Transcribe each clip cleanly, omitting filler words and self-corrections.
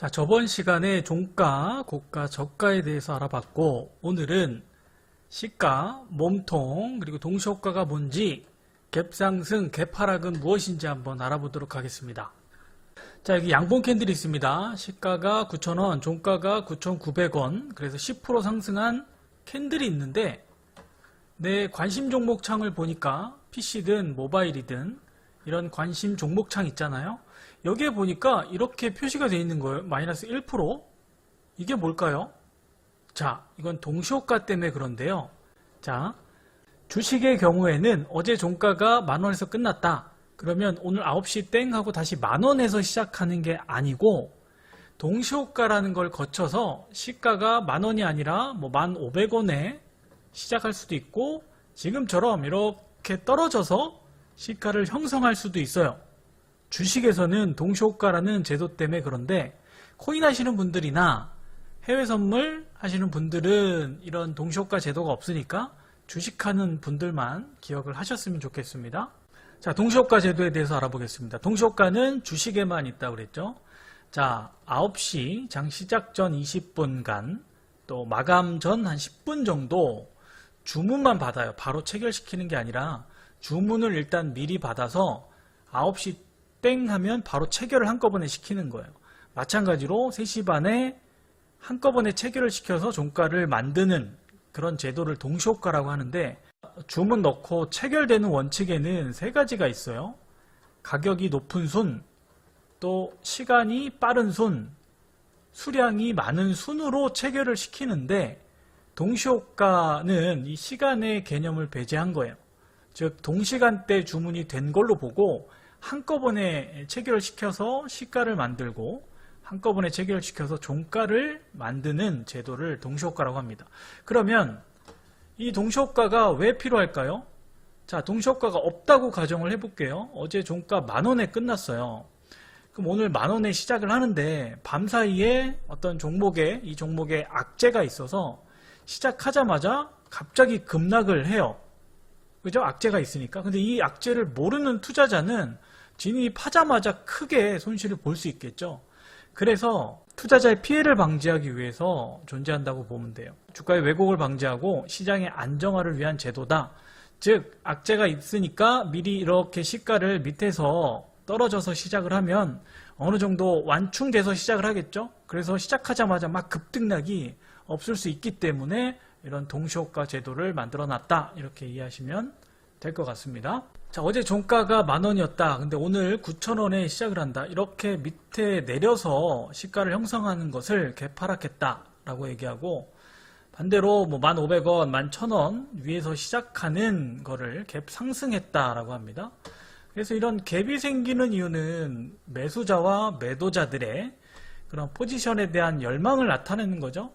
자, 저번 시간에 종가, 고가, 저가에 대해서 알아봤고, 오늘은 시가, 몸통, 그리고 동시효과가 뭔지, 갭상승, 갭하락은 무엇인지 한번 알아보도록 하겠습니다. 자, 여기 양봉 캔들이 있습니다. 시가가 9,000원, 종가가 9,900원, 그래서 10% 상승한 캔들이 있는데, 내 관심 종목 창을 보니까 PC든 모바일이든 이런 관심 종목 창 있잖아요. 여기에 보니까 이렇게 표시가 되어 있는 거예요. 마이너스 1%. 이게 뭘까요? 자, 이건 동시효과 때문에 그런데요. 자, 주식의 경우에는 어제 종가가 만원에서 끝났다. 그러면 오늘 9시 땡 하고 다시 만원에서 시작하는 게 아니고 동시효과라는 걸 거쳐서 시가가 만원이 아니라 뭐 1,500원에 시작할 수도 있고 지금처럼 이렇게 떨어져서 시가를 형성할 수도 있어요. 주식에서는 동시효과라는 제도 때문에 그런데 코인 하시는 분들이나 해외 선물 하시는 분들은 이런 동시효과 제도가 없으니까 주식하는 분들만 기억을 하셨으면 좋겠습니다. 자, 동시효과 제도에 대해서 알아보겠습니다. 동시효과는 주식에만 있다고 그랬죠. 자, 9시 장 시작 전 20분간 또 마감 전 한 10분 정도 주문만 받아요. 바로 체결시키는 게 아니라 주문을 일단 미리 받아서 9시 땡 하면 바로 체결을 한꺼번에 시키는 거예요. 마찬가지로 3시 반에 한꺼번에 체결을 시켜서 종가를 만드는 그런 제도를 동시효과라고 하는데 주문 넣고 체결되는 원칙에는 3가지가 있어요. 가격이 높은 순, 또 시간이 빠른 순, 수량이 많은 순으로 체결을 시키는데 동시효과는 이 시간의 개념을 배제한 거예요. 즉 동시간대 주문이 된 걸로 보고 한꺼번에 체결을 시켜서 시가를 만들고 한꺼번에 체결을 시켜서 종가를 만드는 제도를 동시효과라고 합니다. 그러면 이 동시효과가 왜 필요할까요? 자, 동시효과가 없다고 가정을 해볼게요. 어제 종가 만원에 끝났어요. 그럼 오늘 만원에 시작을 하는데 밤사이에 어떤 종목에 이 종목에 악재가 있어서 시작하자마자 갑자기 급락을 해요. 그죠? 악재가 있으니까. 근데 이 악재를 모르는 투자자는 진입하자마자 크게 손실을 볼 수 있겠죠. 그래서 투자자의 피해를 방지하기 위해서 존재한다고 보면 돼요. 주가의 왜곡을 방지하고 시장의 안정화를 위한 제도다. 즉 악재가 있으니까 미리 이렇게 시가를 밑에서 떨어져서 시작을 하면 어느 정도 완충돼서 시작을 하겠죠. 그래서 시작하자마자 막 급등락이 없을 수 있기 때문에 이런 동시효과 제도를 만들어 놨다. 이렇게 이해하시면 될 것 같습니다. 자, 어제 종가가 만원이었다. 근데 오늘 9,000원에 시작을 한다. 이렇게 밑에 내려서 시가를 형성하는 것을 갭하락했다 라고 얘기하고 반대로 뭐 1,500원, 11,000원 위에서 시작하는 거를 갭 상승했다 라고 합니다. 그래서 이런 갭이 생기는 이유는 매수자와 매도자들의 그런 포지션에 대한 열망을 나타내는 거죠.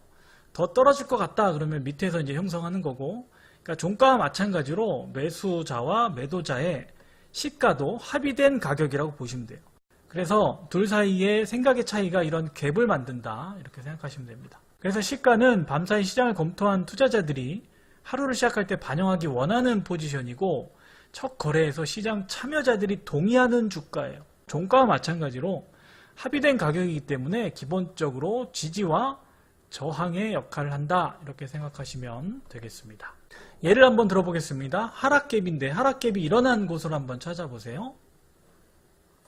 더 떨어질 것 같다 그러면 밑에서 이제 형성하는 거고, 그러니까 종가와 마찬가지로 매수자와 매도자의 시가도 합의된 가격이라고 보시면 돼요. 그래서 둘 사이의 생각의 차이가 이런 갭을 만든다 이렇게 생각하시면 됩니다. 그래서 시가는 밤사이 시장을 검토한 투자자들이 하루를 시작할 때 반영하기 원하는 포지션이고 첫 거래에서 시장 참여자들이 동의하는 주가예요. 종가와 마찬가지로 합의된 가격이기 때문에 기본적으로 지지와 저항의 역할을 한다 이렇게 생각하시면 되겠습니다. 예를 한번 들어보겠습니다. 하락갭인데 하락갭이 일어난 곳을 한번 찾아보세요.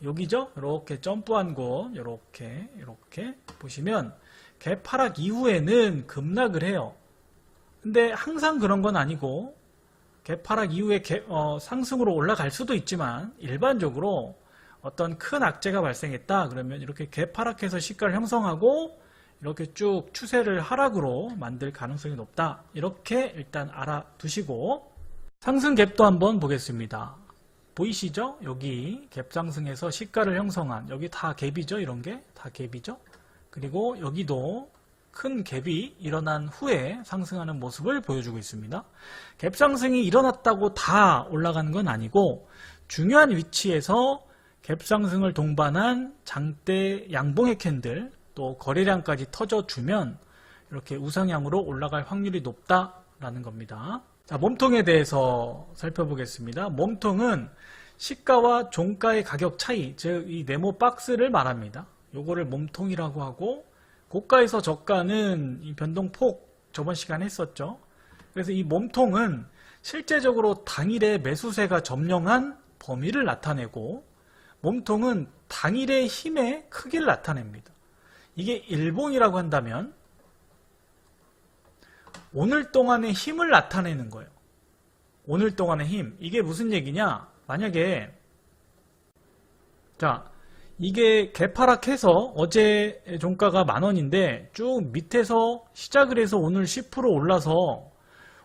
여기죠? 이렇게 점프한 곳 이렇게 보시면 갭 하락 이후에는 급락을 해요. 근데 항상 그런 건 아니고 갭 하락 이후에 상승으로 올라갈 수도 있지만 일반적으로 어떤 큰 악재가 발생했다 그러면 이렇게 갭 하락해서 시가를 형성하고 이렇게 쭉 추세를 하락으로 만들 가능성이 높다. 이렇게 일단 알아두시고 상승 갭도 한번 보겠습니다. 보이시죠? 여기 갭 상승해서 시가를 형성한 여기 다 갭이죠. 이런 게 다 갭이죠. 그리고 여기도 큰 갭이 일어난 후에 상승하는 모습을 보여주고 있습니다. 갭 상승이 일어났다고 다 올라가는 건 아니고 중요한 위치에서 갭 상승을 동반한 장대 양봉의 캔들 또 거래량까지 터져주면 이렇게 우상향으로 올라갈 확률이 높다라는 겁니다. 자, 몸통에 대해서 살펴보겠습니다. 몸통은 시가와 종가의 가격 차이, 즉 이 네모 박스를 말합니다. 요거를 몸통이라고 하고, 고가에서 저가는 이 변동폭 저번 시간에 했었죠. 그래서 이 몸통은 실제적으로 당일의 매수세가 점령한 범위를 나타내고, 몸통은 당일의 힘의 크기를 나타냅니다. 이게 일봉이라고 한다면 오늘 동안의 힘을 나타내는 거예요. 오늘 동안의 힘. 이게 무슨 얘기냐? 만약에 자, 이게 개파락해서 어제 종가가 10,000원인데 쭉 밑에서 시작을 해서 오늘 10% 올라서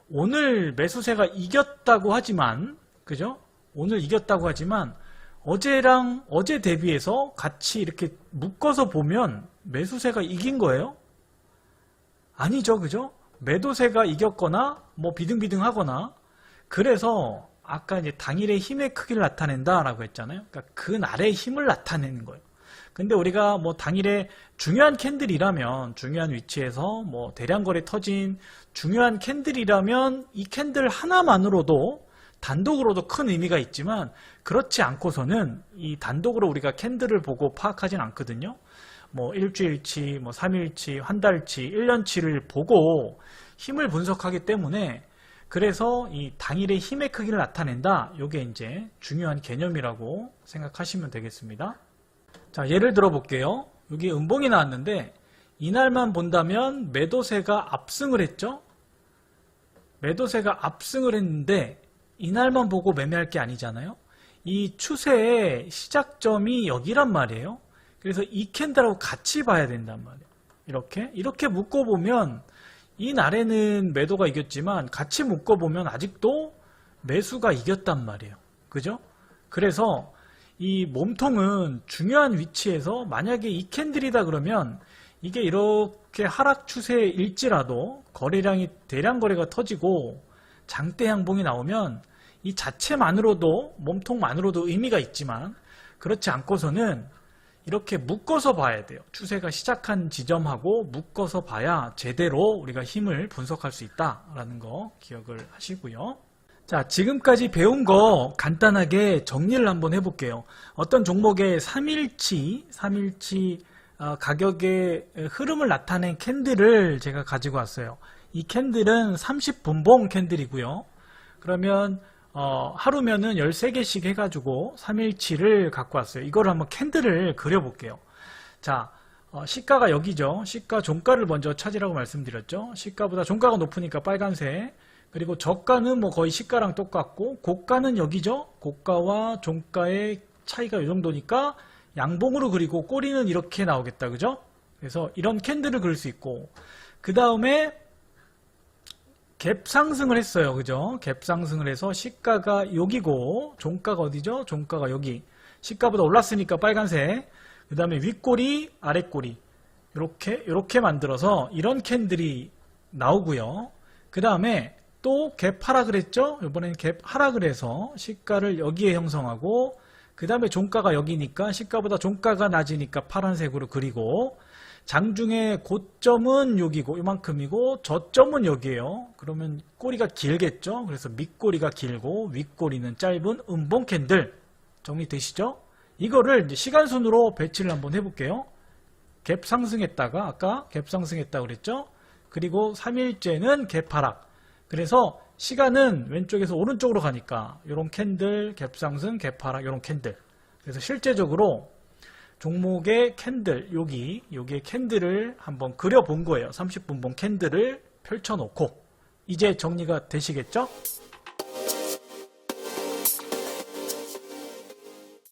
오늘 매수세가 이겼다고 하지만, 그죠? 오늘 이겼다고 하지만 어제랑 어제 대비해서 같이 이렇게 묶어서 보면 매수세가 이긴 거예요? 아니죠, 그죠? 매도세가 이겼거나 뭐 비등비등하거나, 그래서 아까 이제 당일의 힘의 크기를 나타낸다라고 했잖아요. 그러니까 그날의 힘을 나타내는 거예요. 근데 우리가 뭐 당일에 중요한 캔들이라면, 중요한 위치에서 뭐 대량 거래 터진 중요한 캔들이라면 이 캔들 하나만으로도 단독으로도 큰 의미가 있지만, 그렇지 않고서는 이 단독으로 우리가 캔들을 보고 파악하진 않거든요. 뭐 일주일치, 뭐 3일치, 한 달치, 1년치를 보고 힘을 분석하기 때문에, 그래서 이 당일의 힘의 크기를 나타낸다. 이게 이제 중요한 개념이라고 생각하시면 되겠습니다. 자, 예를 들어 볼게요. 여기 음봉이 나왔는데 이날만 본다면 매도세가 압승을 했죠. 매도세가 압승을 했는데 이날만 보고 매매할 게 아니잖아요. 이 추세의 시작점이 여기란 말이에요. 그래서 이 캔들하고 같이 봐야 된단 말이에요. 이렇게 묶어보면 이 날에는 매도가 이겼지만 같이 묶어보면 아직도 매수가 이겼단 말이에요. 그죠? 그래서 이 몸통은 중요한 위치에서 만약에 이 캔들이다 그러면 이게 이렇게 하락 추세일지라도 거래량이 대량 거래가 터지고 장대 양봉이 나오면 이 자체만으로도, 몸통만으로도 의미가 있지만, 그렇지 않고서는 이렇게 묶어서 봐야 돼요. 추세가 시작한 지점하고 묶어서 봐야 제대로 우리가 힘을 분석할 수 있다라는 거 기억을 하시고요. 자, 지금까지 배운 거 간단하게 정리를 한번 해볼게요. 어떤 종목의 3일치 가격의 흐름을 나타낸 캔들을 제가 가지고 왔어요. 이 캔들은 30분봉 캔들이고요. 그러면 하루면은 13개씩 해가지고 3일치를 갖고 왔어요. 이거를 한번 캔들을 그려볼게요. 자, 시가가 여기죠. 시가 종가를 먼저 찾으라고 말씀드렸죠. 시가보다 종가가 높으니까 빨간색. 그리고 저가는 뭐 거의 시가랑 똑같고, 고가는 여기죠. 고가와 종가의 차이가 이 정도니까 양봉으로 그리고 꼬리는 이렇게 나오겠다. 그죠? 그래서 이런 캔들을 그릴 수 있고, 그 다음에 갭 상승을 했어요. 그죠? 갭 상승을 해서 시가가 여기고 종가가 어디죠? 종가가 여기. 시가보다 올랐으니까 빨간색. 그 다음에 윗꼬리, 아랫꼬리. 이렇게 만들어서 이런 캔들이 나오고요. 그 다음에 또 갭 하락을 했죠? 이번에는 갭 하락을 해서 시가를 여기에 형성하고, 그 다음에 종가가 여기니까 시가보다 종가가 낮으니까 파란색으로 그리고, 장중에 고점은 여기고 이만큼이고 저점은 여기에요. 그러면 꼬리가 길겠죠. 그래서 밑꼬리가 길고 윗꼬리는 짧은 음봉 캔들. 정리되시죠? 이거를 이제 시간순으로 배치를 한번 해볼게요. 갭 상승했다가 아까 갭 상승했다고 그랬죠. 그리고 3일째는 갭 하락. 그래서 시간은 왼쪽에서 오른쪽으로 가니까 이런 캔들, 갭 상승, 갭 하락, 이런 캔들. 그래서 실제적으로 종목의 캔들, 여기에 캔들을 한번 그려본 거예요. 30분봉 캔들을 펼쳐놓고. 이제 정리가 되시겠죠?